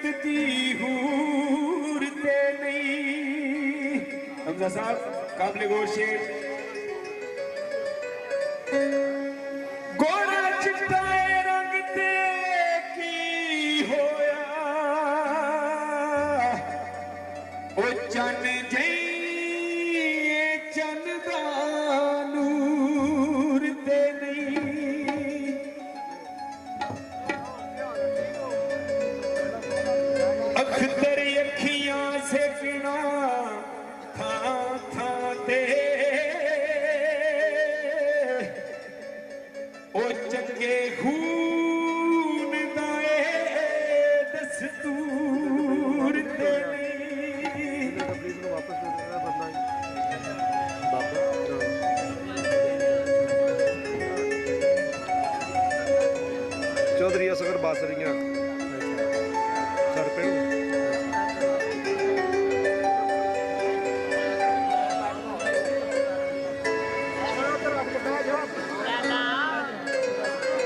दी हूर ते नहीं। हमजा साहब काबिल गौर शेर। गोरा चिट्टा रंग ते की होया ओ चन जई चन दा नूर ते नहीं। अखतर अखियां से बिना था ते ओ चंगे खून दाए दस्तूर ते चौधरी असगर बासरियां सर पे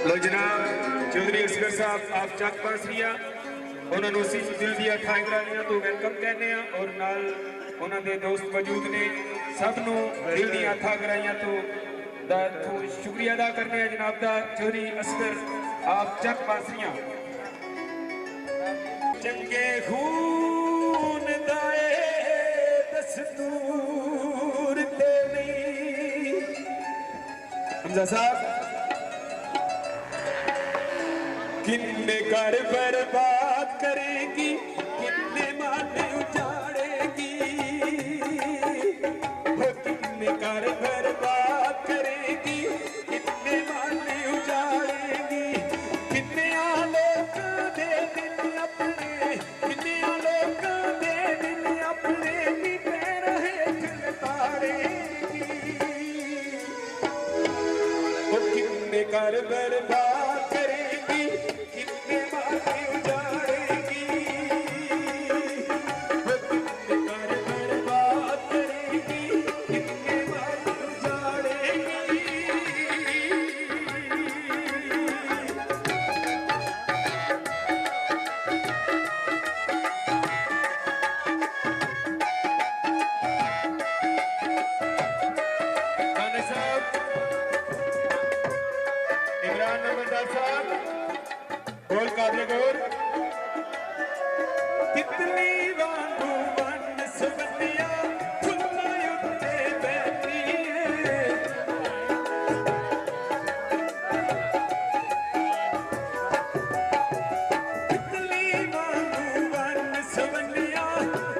लो जनाब चौधरी असगर साहब आप चक बासरिया उन्होंने उसी दिल दिया ठाकरानियां तो वेलकम कहने और नाल उन्होंने दोस्त मौजूद ने सबनों दिल दिया ठाकराइयां तो शुक्रिया अदा करने हैं जनाब दा चौधरी असगर आप चक बासरिया। चंगे खून दाए दस्तूर ते नहीं। हमजा साहब किन्ने घर बर्बाद करेगी किन्ने माने उजाड़ेगी वो किन्ने घर बर्बाद करेगी किन्ने माने उजाड़ेगी। किन्ने लोग दे दिल अपने किन्ने लोग दे दिल अपने नीचे रहे ताड़ेगी वो किन्ने घर बर्बाद करेगी किन्ने माने उजाड़ेगी वो किन्ने घर बर्बाद करेगी किन्ने माने उजाड़ेगी। खाने साहब इमरान नंबरदार साहब बोल काबिल गौर। कितनी वांगू वन सबनिया फुल्ला उत्ते बैठी है कितनी वांगू वन सबनिया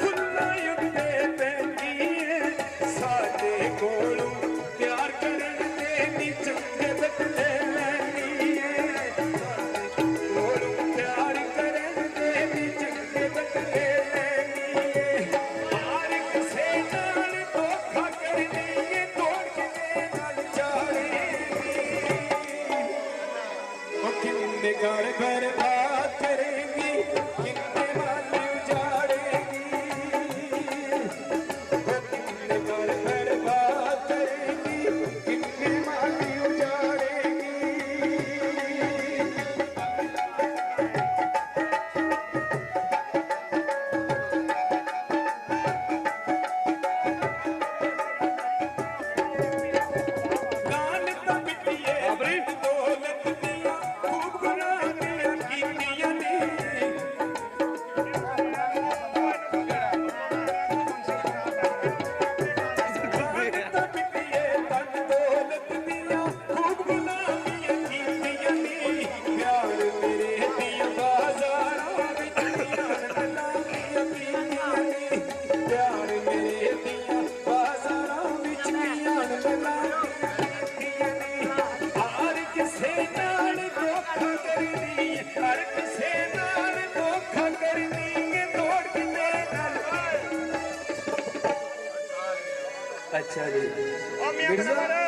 फुल्ला उत्ते बैठी है। साडे कोलों प्यार करन दे नी चंगे बदले लैनी है कोलों प्यार करन दे नी चंगे बदले लैनी है। हर किसे नाल धोखा करनी है तोड़ के नाल चाड़ेगी ओ किन्ने घर बर्बाद करेगी किन्ने माने उजाड़ेगी वो किन्ने घर बर्बाद करेगी किन्ने माने उजाड़ेगी। गान तो पिटिए दौलत दिया खूब गुनाहियां कीतियां ने गान तो पिटिए तन दौलत दिया खूब गुनाहियां कीतियां ने। प्यार मेरे दिया बाजारां विच गलामियां कीतियां ने प्यार मेरे दिया बाजारां विच गलामियां हर किसे नाल धोखा करनी हर किसे नाल धोखा करनी है तोड़ के नाल। अच्छा जी मिर्जा